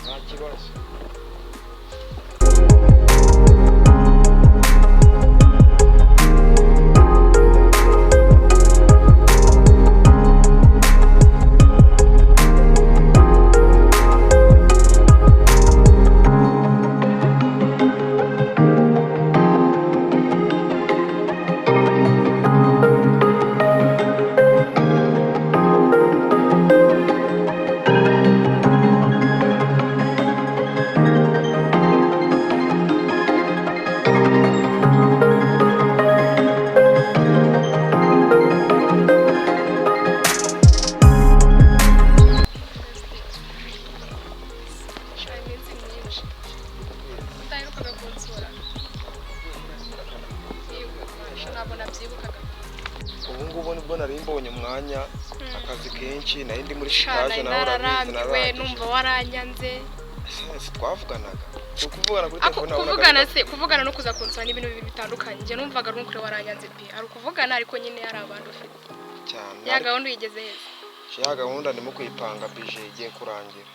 nta kibazo. Ubu nibwo nari mbonye umwanya akazi kenshi nari ndi muri stage nawe urabizi nararambiwe numva waranyanze twavuganaga ukuvugana kuri telefone kuvugana no kuza kunsura n'ibintu bibiri bitandukanye nje numvaga ari ukuri waranyanze pe ari ukuvugana ariko nyine hari abantu ufite cyane ya gahunda uyigeze heza ya gahunda ndimo kuyipanga bije igiye kurangira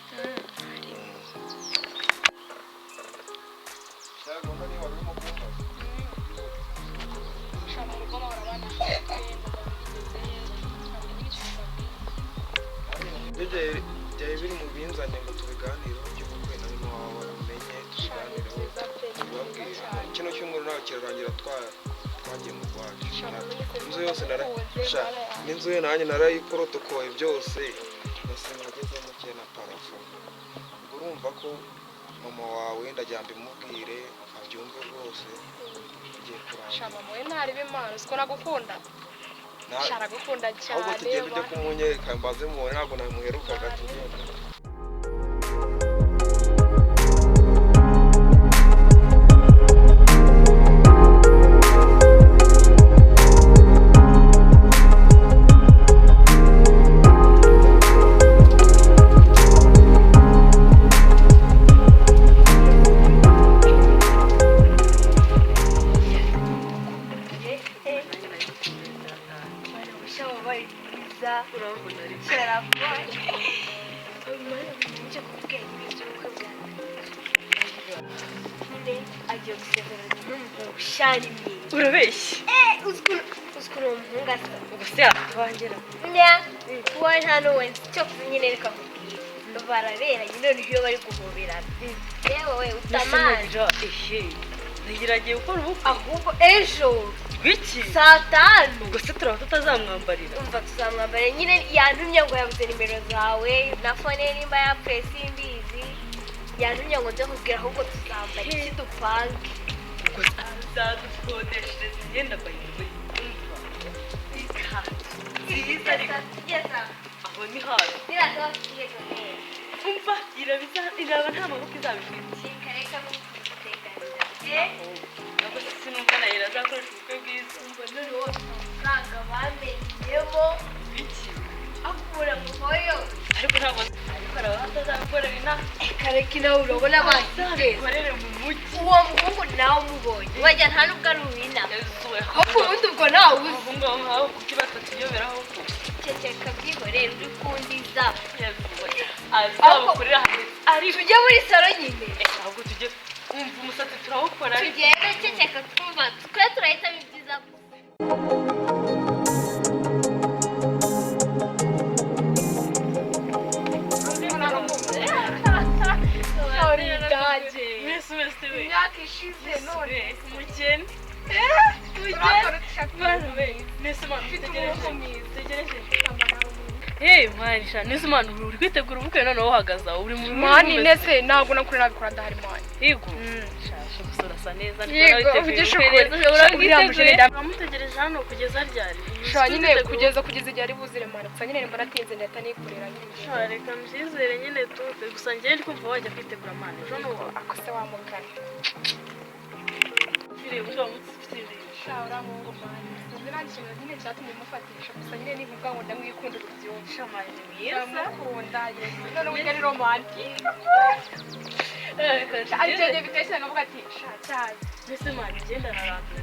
byari biri mu binzanye ngo tubiganireho by'ubukwe na mama wawe amenye tubiganireho tubabwira kino cyumweru nawe kirarangira twagiye mu rwacu inzu yose n'inzu ye nanjye narayiporotokoye byose mbese nagezemo cyane na parafo ubwo urumva ko mama wawe ndagira mbimubwire abyumve rwose tugiye kurangira mama we ntari b'Imana uko nagukunda shara gukunda cyane ahubwo tugenda ujya kumunyereka mbaze mubone ntabwo namuherukaga tugenda urabeshye uskuru umuhungu asa ubuse twangera kuba nta n'uwenzi cyo nyine reka nkubwira barabera nyine niyo bari guhoberana yewe we utamazi nagiragiye gukora ubukwe ahubwo ejo biki saa 5 ubwo se turaba tutazamwambarira umva tuzamwambarira nyine yantumye ngo yabuze nimero zawe na fone nimba yapfuye simbizi yantumye ngo nze kubwira ahubwo tuzambara iki dupange ubwo azadukodeshereza imyenda bayiwe aho ni hafi umva iraba nta maboko izabifite ntabwo sinumva nayo irazakoresha ubukwe bwiza umva none wose amafaranga bamenyemo biki akura mu hoyo ariko ntabwo ariko araba hatazakorera inaha kareka inawe urabona bazikorere mu mujyi uwo muhungu nawe umubonye wajya nta nubwo ari uwina ahubwo ubundi ubwo nawe uzi umuhungu aho ngaho kuki batatuyoberaho ko ceceka byihorere uri kundiza azabakorera ari tujye muri salo nyine ahubwo tujye umva umusatsi turawukora tugende ceceka twumva twe turahitamo ibyiza imyaka ishize none umukene manisha nese mani uri kwitegura ubukwe noneho uhagaze aho uri mu mani nese ntabwo nakuri nabikora ndahari mani yego shashe gusa urasa neza yego uvugisha ukuri uramutegereje hano kugeza ryari sha nyine kugeza igihe ari buzire mani gusa nyine nimba natinze ndahita nikorera nyine sha reka mbyizere nyine tuve gusa njyewe ndi kumva wajya kwitegura mani ejo n'ubu akose wamugana sha uramungu mani sinzi nta kintu nyine cyatumye mufatisha gusa nyine nivuga ngo ndamwikunda urubyumva sha mani mwiza ndamukunda yesu none uburyo ari romantike aricyo gihe bitekereza nkavuga ati sha cyazi mbese mani ngenda narambiwe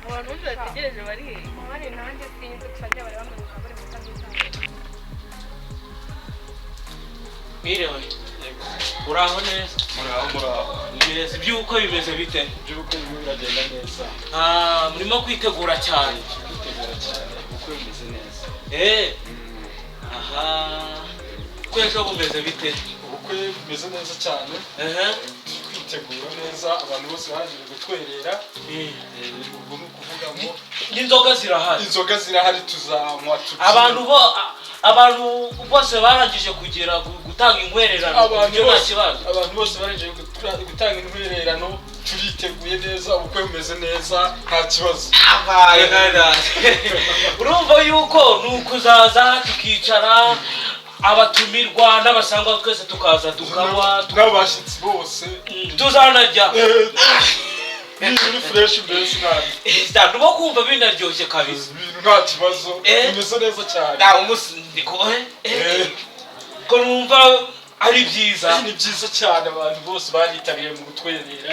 abantu benshi bategereje bari hehe mani nanjye sinzi gusa njye bari bamwe buri munsi amwitaho mwiriwe uraho neza. muraho Ibirezi by'uko bimeze bite? by'uko biragenda neza. Murimo kwitegura cyane. Uko bimeze neza. Aha. Kwese bumeze bite? Ubukwe bimeze neza cyane. Kwitegura neza, abantu bose baje gutwerera. Ubwo ni ukuvuga ngo n'inzoga zirahari. Inzoga zirahari tuzanywa. Abantu bose barangije kugera gutanga inkwererano. Abantu bose barangije gutanga inkwererano, turiteguye neza, ubukwe bumeze neza, nta kibazo. Urumva yuko nukuzaza tukicara abatumirwa n'abasangwa twese tukaza tukanywa n'abashitsi bose tuzanajya ni fresh mbese nabi ndimo kumva binaryoshye kabisa ibintu nta kibazo bimeze neza cyane ko numva ari byiza ni byiza cyane abantu bose baritabiriye mu gutwerera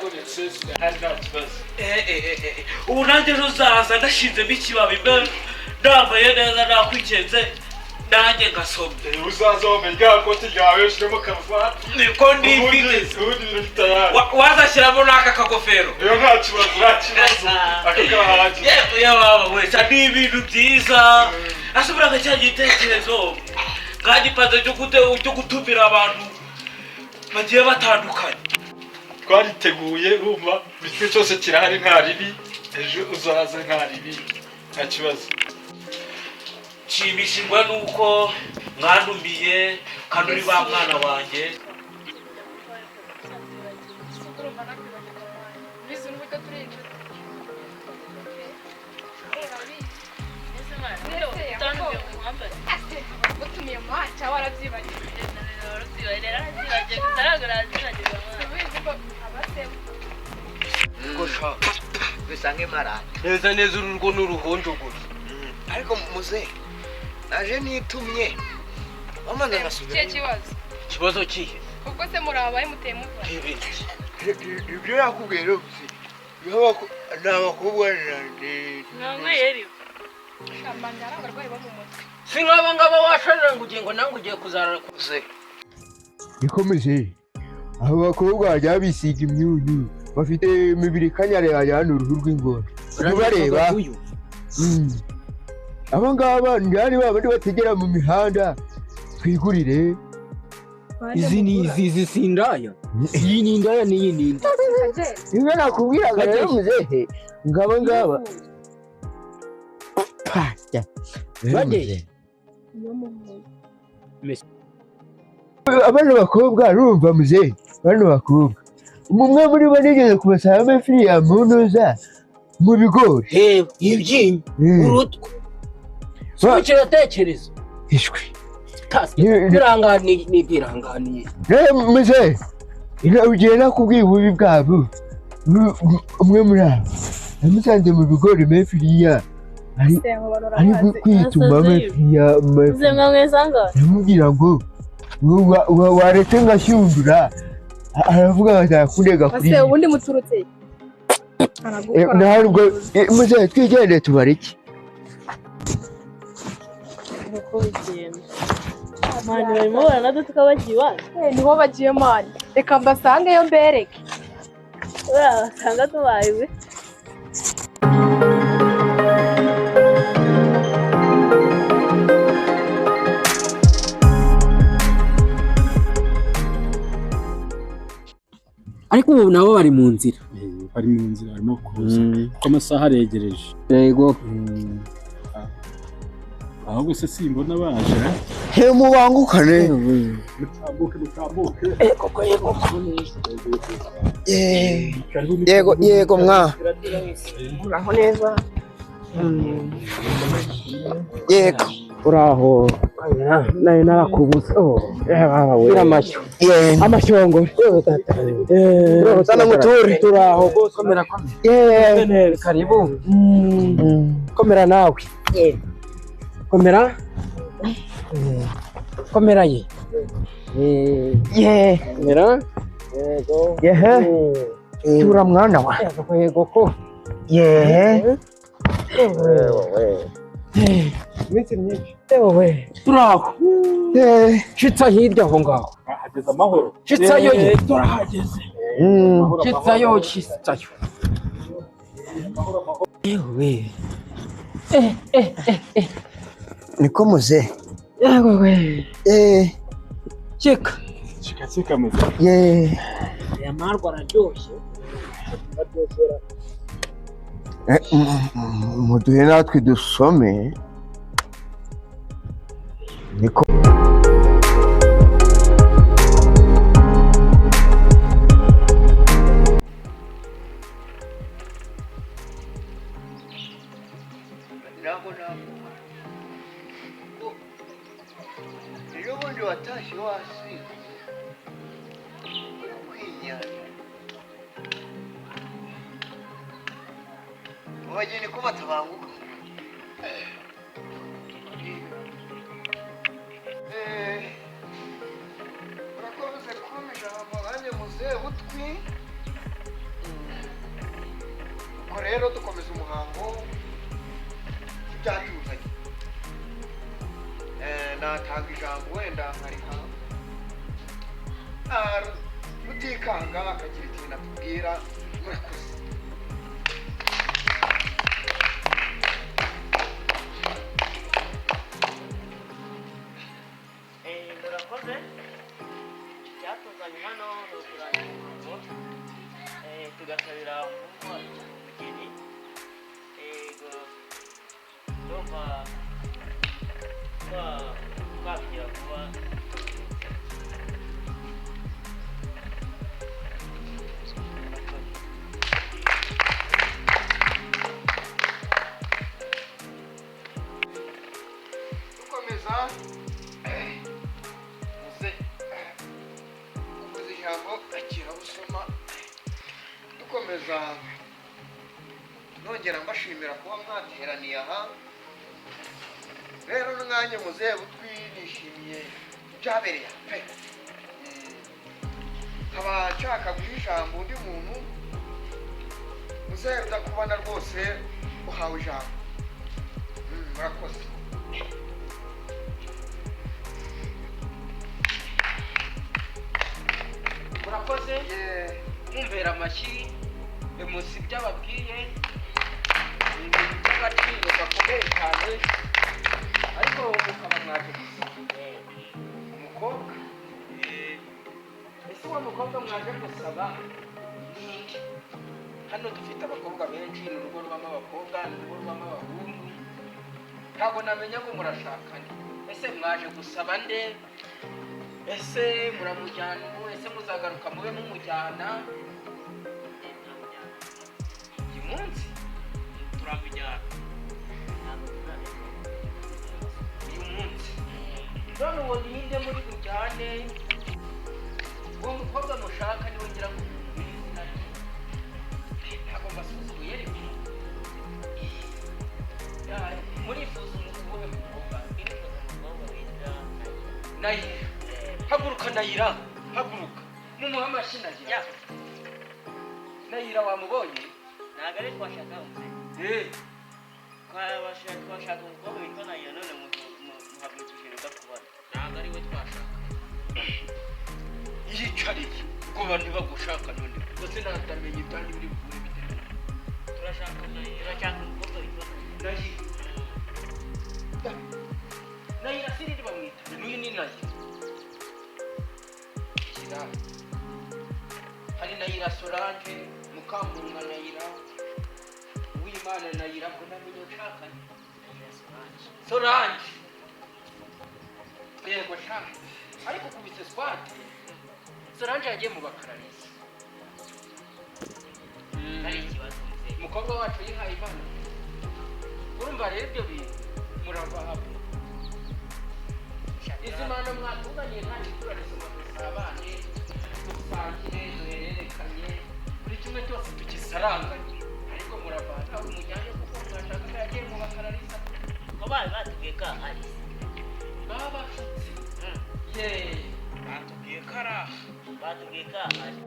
ndetse hari nta kibazo ubu nanjye ruzaza ndashinzemo ikibabi ndambaye neza nakwikenze nanjye ngasobye uzaza wambaye igakote ryawe ushyiramo karuvati niko ndifite ubundi ibintu bitayari wazashyiramo n'aka kagofero iyo nta kibazo aka kahahagije yababa wese ni ibintu byiza ashobora agacya igitekerezo bwagipanze cyo gutumira abantu bagiye batandukanye twariteguye urumva bitwe cyose kirahari nta ribi ejo uzaze nta ribi nta kibazo nshimishijwe nuko mwandumiye kandi uri ba mwana wanjye neza neza ururwo n'uruhonjo gusa ariko muze naje nitumye wamaze ngasubira ikibazo kihe ubwo se murabaye muteye muva ibyo yakubwiye rero n'abakobwa namwe yeri shamanya abarwayi bo mu mutwe si nk'aba ngaba washorera ngo ugiye ngo nange ugiye kuzarara kuze ikomeje abo bakobwa bajya bisiga imyunyu bafite imibiri kanyarira hano uruhu rw'ingona ubareba aba ngaba ndani babandi bategera mu mihanda twigurire izi sindaya iyi ni indaya n'iyi ni inda ibyo nakubwiraga rero muzehe ngaba ngaba bade abana bakobwa rumva muzehe bano bakobwa umwe muri bo nigeze kubasaba amafiriya mu ntuza mu bigori ibyinyo urutwe suke yatekereza ishwe nibyiranganiye muzehe ugiye nakubwiye ububi bwabo umwe muri abo namusanze mu bigori amafiriya ari kwituma amafiriya namubwira ngo waretse ngashyundura aravuga ngo azakundega kuri ase ubundi muturutse ntabwo muzehe twigendere tubareke mani barimo baranadutuka tukabagiye iwacu niho bagiye mani reka mbasangeyo mbereke basanga tubaye ariko ubu nabo bari mu nzira barimo kuza kuko amasaha aregereje yego ahubwo se simbona baje mubangukane yego mwa uraho neza yego uraho nayo narakubuze amashyo amashongore sana muture turaho bose komera karibu komera nawe komera komera ye komera yego tura mwana wa yego ko iminsi myinshi turaho shitsa hirya aho ngaho Ageze amahoro. Shitsayo ye. Turahageze. Shitsayo, shitsayo. Yewe. Niko muze. Yewe. Cheka. Cheka meze. Aya marwa araryoshye. Muduhe natwe dusome. Niko iyo bundi watashye wasize kwinyana abageni ko batabanguka urakoze kumpa ijambo nanjye muzehe butwi ubwo rero dukomeza umuhango ibyatuzanye natanga ijambo wenda nkariha rutikanga akagira ikintu atubwira murakoze murakoze icyatuzanye hano ni ukurangira umuhango tugasabira umugeni ndumva twabigira vuba dukomeza muze uvuze ijambo akira busoma dukomeza nongera mbashimira kuba mwateraniye aha rero n'umwanya muzehe butwi nishimiye byabereye pe nkaba nshaka guha ijambo undi muntu muzehe udakubana rwose uhawe ijambo murakoze murakoze mwumvira amashyi emusi byababwiye agaciro gakomeye cyane ariko mukaba mwaje gusaba umukobwa ese uwo mukobwa mwaje gusaba ni hano dufite abakobwa benshi ni urugo rubamo abakobwa ni urugo rubamo abahungu ntabwo namenya ngo murashakane ese mwaje gusaba nde ese muramujyana ese muzagaruka mube mumujyana uyu munsi turamujyana uyu munsi none uwo ninde muri bujyane uwo mukobwa mushaka niwe ngira ngo ntabwo mbasuzuguye ariko murifuza uwuhe mukobwa nayira haguruka nayira haguruka mumuha amashyi nayira nayira wamubonye ntabwo ari twashaka twashaka umukobwa witwa nayira none muhagurukije rudakubona ntabwo ari we twashaka yicariye ubwo bantu bagushaka none ndetse natamenye ibyanyu biri bukure bitewe turashaka umukobwa witwa nayira nayira sirindi bamwita n'uyu ni nayira hari nayira Solange Mukamurunga nayira Uwimana nayira ko namenye ushakanye Solange yego shaka ariko kubise swate Solange yagiye mu bakararisi hari ikibazo umukobwa wacu yihaye Imana urumva rero ibyo bintu murabahaba izi mana mwatuzaniye nta kiturarese mudusabane dusangire duhererekanye buri kimwe cyose tugisaranganye ariko muravana aho umujyanye kuko mwashaka ko yagiye mu bakararisa ko bari batubwiye ko ahari babashutse batubwiye ko ari aha batubwiye ko ahari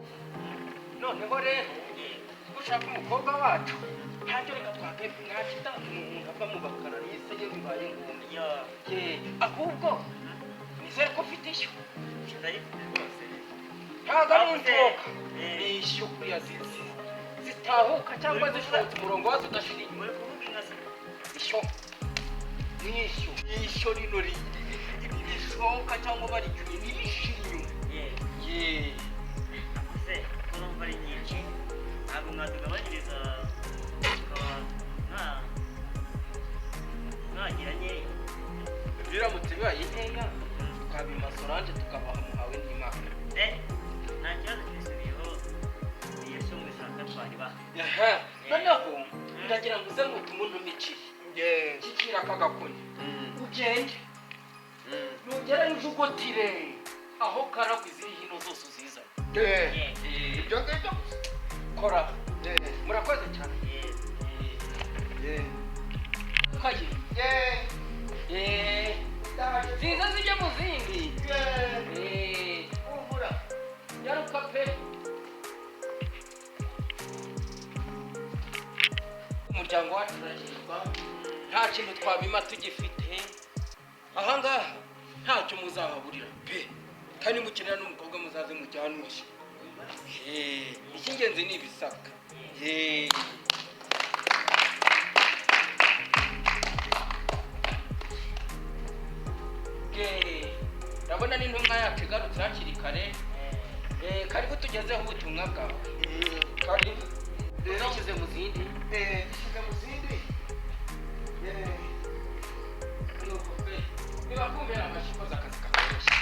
noneho rero ushaka umukobwa wacu ntacyo reka twakepfa ntakitanga umuntu ava mu bakararisa iyo bibaye ngombwa ahubwo nizere ko ufite ishyo ndayifite rwose ntabwo ari imfuka ni ishyo kuriya zitahuka cyangwa zishobotse umurongo wazo ugashira inyuma ishyo n'ishyo rino rishoka cyangwa baricyuye ntirishira inyuma se urumva ari nyinshi ntabwo mwatugabanyiriza tukaba mwagira nkeya biramutse bibaye nkeya tukabima Solange tukabaha muhawe n'Imana nta kibazo twisubiyeho iyo cyo mwishaka twaribaha noneho ndagira ngo uze ngutume untumikire kikira kagakoni ugende nugera njugutire aho karagwe ziri hino zose uzizanye ibyo ngibyo kora murakoze cyane kaji ziza zijya mu zindi nyaruka pe umuryango wacu urahirwa nta kintu twabima tugifite ahangaha ntacyo muzahaburira pe kandi mukenera n'umukobwa muzaze mujyanushye icy'ingenzi ni ibisabwa ndabona n'intumwa yacu igarutse hakiri kare karibu tugezeho ubutumwa bwawe karibu zishyize mu zindi niba kumera amashyi koza akazi kakoroshye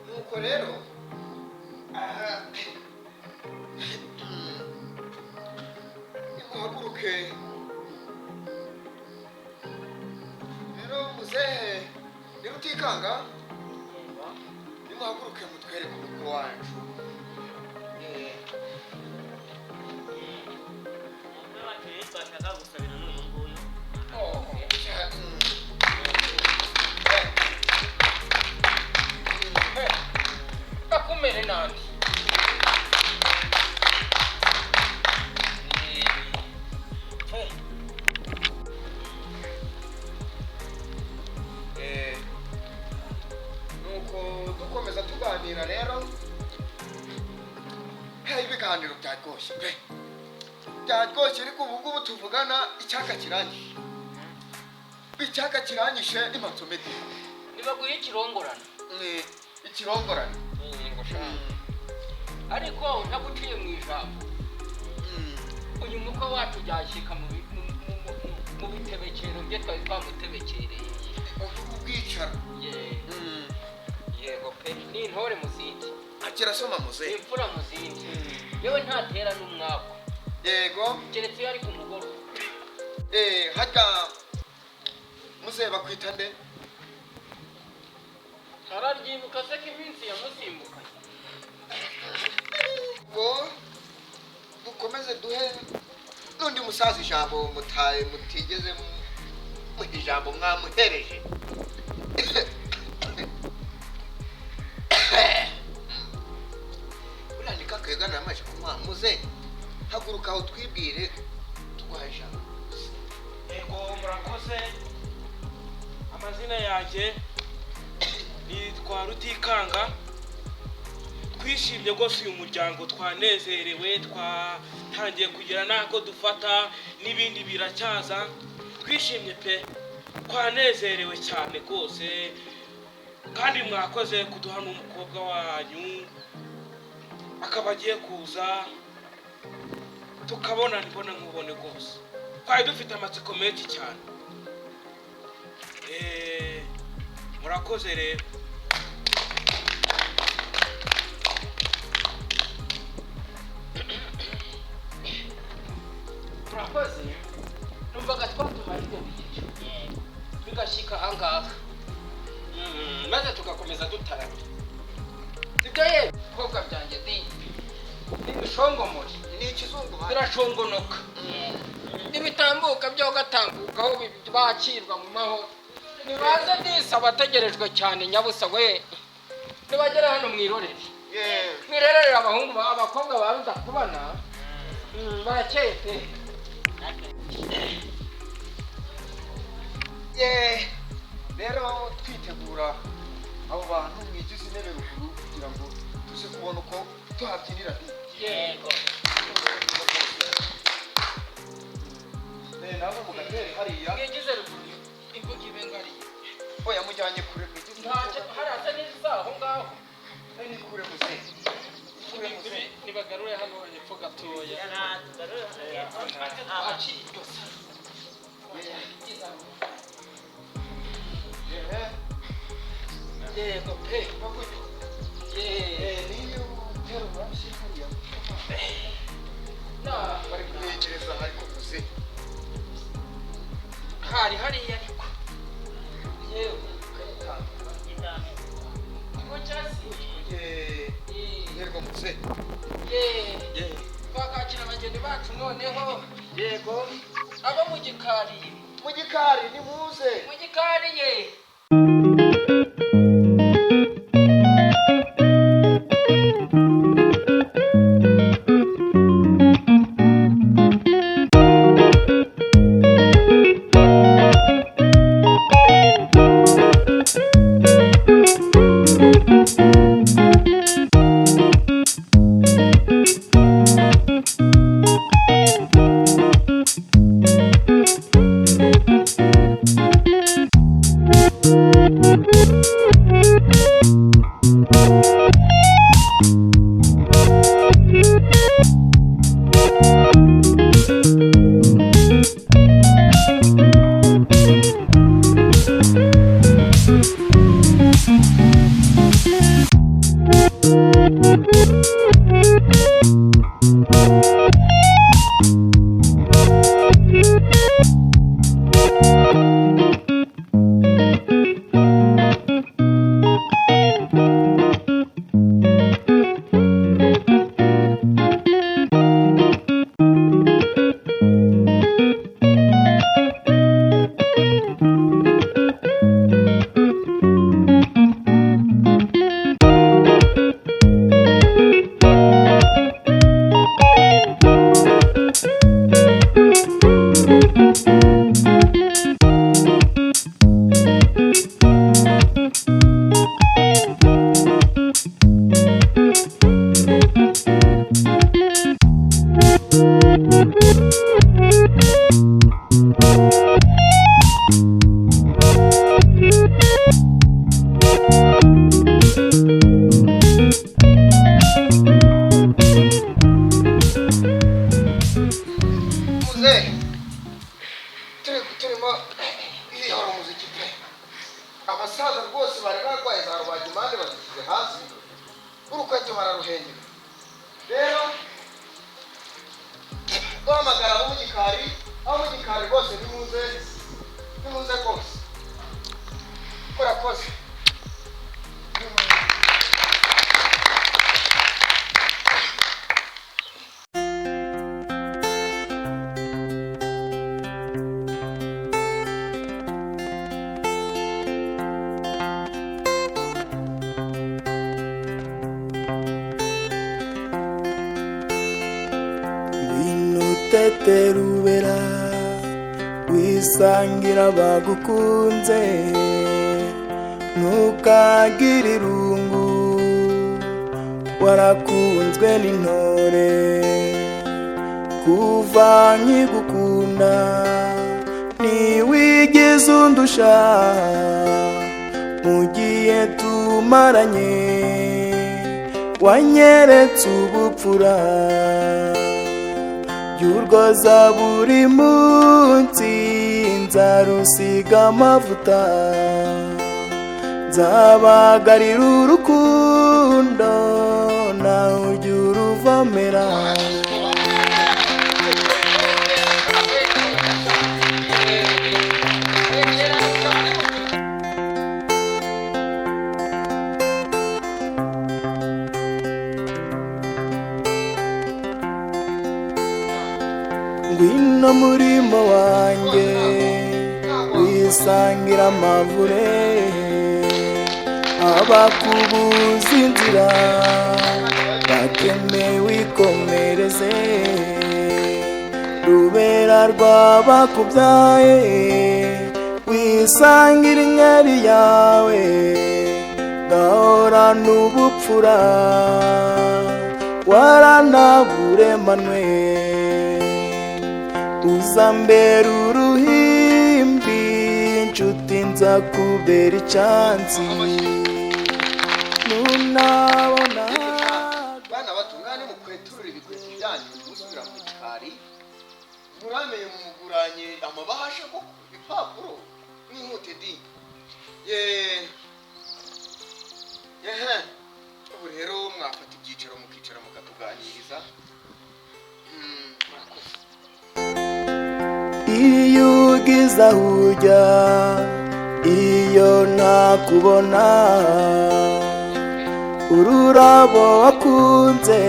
nuko rero nimuhaguruke rero muzehe niba utikanga nimuhaguruke mutwereke umukuru wacu twashaka gusabira n'uyu nguyu akumere nandi nuko dukomeza tuganira rero ibiganiro byaryoshye pe byaryoshye ariko ubu ngubu tuvugana icyaka kirangije imansomedi nibaguye ikirongorana ikirongorana ariko ntaguciye mu ijambo uyu mukwe wacu byashyika mu bitebekero bye twari twamutebekereye ubwicara yego pe ni intore mu zindi akirasoma muzehe imfura mu zindi yewe ntatera n'umwaku yego keretse iyo ari ku mugoroba harya muzehe bakwita nde araryibuka se ko iminsi yamusimbukanye ngo dukomeze duhe n'undi musaza ijambo mutigeze muha ijambo mwamuhereje urandika akayegana amaje kumuha muzehe haguruka aho twibwire tuguhaye ijambo yego murakoze amazina yanjye nitwa Rutikanga twishimye rwose uyu muryango twanezerewe twatangiye kugira n'ako dufata n'ibindi biracyaza twishimye pe twanezerewe cyane rwose kandi mwakoze kuduha n'umukobwa wanyu akaba agiye kuza tukabona mbona nkubone rwose twari dufite amatsiko menshi cyane murakoze rero murakoze numvaga twatumaye ibyo bigice tugashyika ahangaha maze tugakomeza dutaramye sibyo ye ibikobwa byanjye n'ibishongomori ni ikizungu birashongonoka n'ibitambuka byo gatambuka aho bakirwa mu mahoro nibaze disi abategerejwe cyane nyabusa we nibagere hano mwirorere mwirerere abahungu abakobwa baruda kubana barakeye pe rero twitegura abo bantu mwigize intebe ruguru kugira ngo tuze kubona uko tuhabyinira yego nabo mugatere hariya mwigize ruguru imbuga ibe ngari oya mujyanye kure mwigize ntacyo haraza neza aho ngaho ni kure muze nibagarure hano hepfo gatoya yego pe niyo utera urashyi hariya bari kuyegereza ariko muze hari hariya ariko yewe yego muze twakakira abageni bacu noneho yego abo mu gikari ni muze mu gikari ye abasaza rwose bari barwaye za rubagimpande bazishyize hasi urukweto bararuhengera rero duhamagara abo mu gikari rwose nimuze rwose murakoze teterubera wisangira bagukunze ntukagire irungu warakunzwe n'intore kuva nkigukunda ntiwigeze undusha mu gihe tumaranye wanyeretse ubupfura y'urwoza buri munsi nzarusiga amavuta nzabagarira urukundo nawe ujya uruvomera ngwino murimo wanjye wisangira amavure abakubuza inzira bakeme wikomereze rubera rw'abakubyaye nisangira inkeri yawe gahora n'ubupfura waranaburemanwe uzambera uruhimbi inshuti nza kubera icyansi nunabona bana batungane mukweturira ibikweto byanyu musubira mu gikari muramenye mumuguranye amabahasha ko ibipapuro n'inkute di ubu rero mwafata ibyicaro mukicara mukatuganiriza murakoze. iyo ugize aho ujya iyo ntakubona ururabo wakunze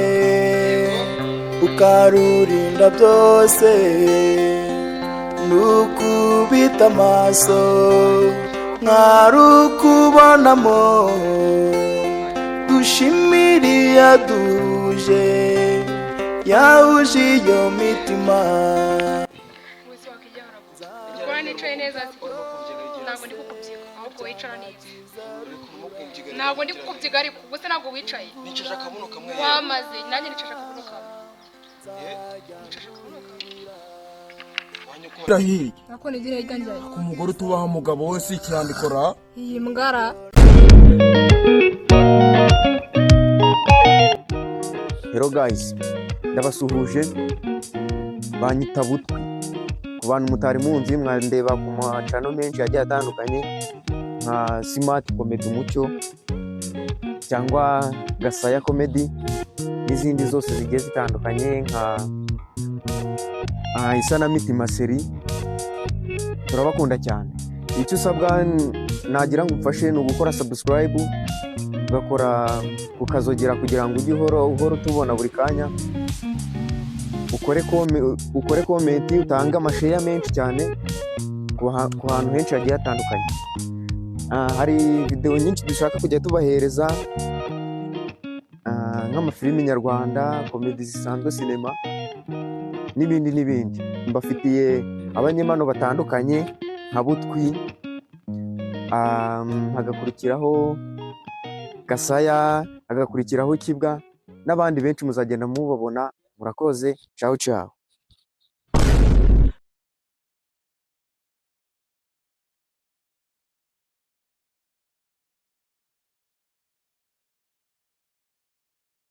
ukarurinda byose nukubita amaso nkarukubonamo dushimiriye duje yahuje iyo mitima Ukora nicaye neza ntabwo ndi kukubyiga ahubwo wicara neza ntabwo ndi kukubyiga ariko gusa ntabwo wicaye nicaje akabuno kamwe wamaze nanjye nicaje akabuno kamwe Rahi nako nigire iganje ku mugore tubaha umugabo wese ikirandikora iyi mbwara Hello guys ndabasuhuje banyita butwi ku bantu mutari munzi mwandeba ku macano menshi agiye atandukanye nka Smart Comedy Umucyo cyangwa Gasaya Comedy n'izindi zose zigiye zitandukanye nka Isanamitima Seri turabakunda cyane icyo usabwa nagira ngo ufashe ni ugukora subscribe ugakora ukazogera kugira ngo ujye uhora tubona buri kanya ukore comment utanga amashare menshi cyane ku hantu henshi hagiye hatandukanye hari video nyinshi dushaka kujya tubahereza nk'amafilimi nyarwanda komedi zisanzwe sinema n'ibindi mbafitiye abanyemano batandukanye nka Butwi hagakurikiraho Gasaya hagakurikiraho Kibwa n'abandi benshi muzagenda mubabona murakoze ciao ciao